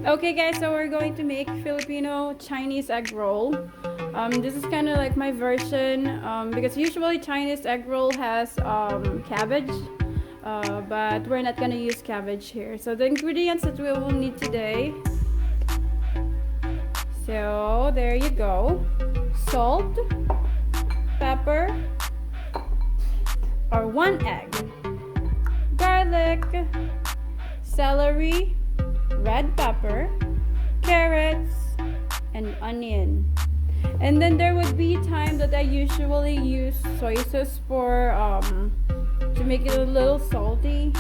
Okay guys, so we're going to make Filipino-Chinese egg roll. This is kind of like my version because usually Chinese egg roll has cabbage, but we're not gonna use cabbage here. So the ingredients that we will need today. So there you go. Salt, pepper, or 1 egg, garlic, celery, red pepper, carrots, and onion. And then there would be time that I usually use soy sauce for to make it a little salty.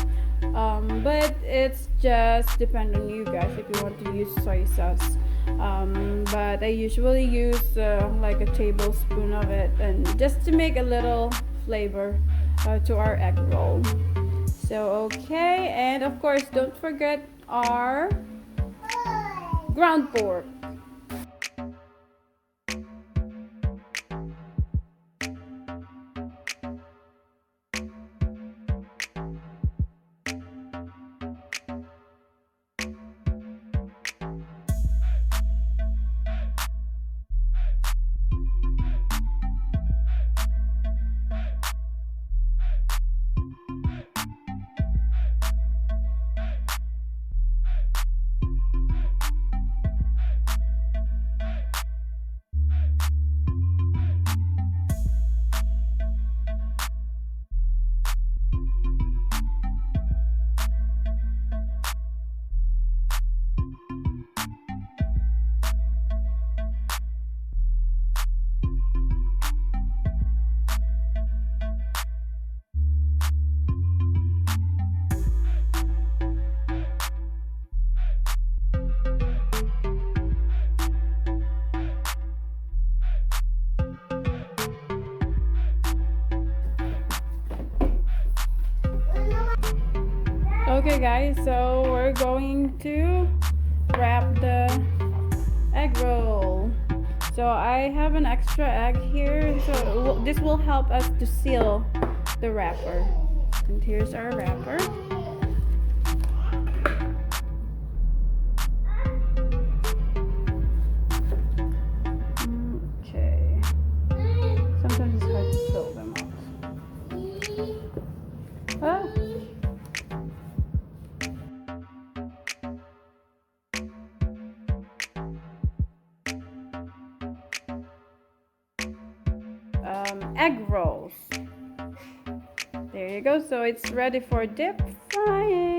But it's just depend on you guys if you want to use soy sauce. But I usually use like a tablespoon of it, and just to make a little flavor to our egg roll. So okay, and of course don't forget our ground pork. Okay guys, so we're going to wrap the egg roll. So I have an extra egg here, so this will help us to seal the wrapper. And here's our wrapper. Okay. Sometimes it's hard to fill them out. Oh. Egg rolls. There you go. So it's ready for deep frying.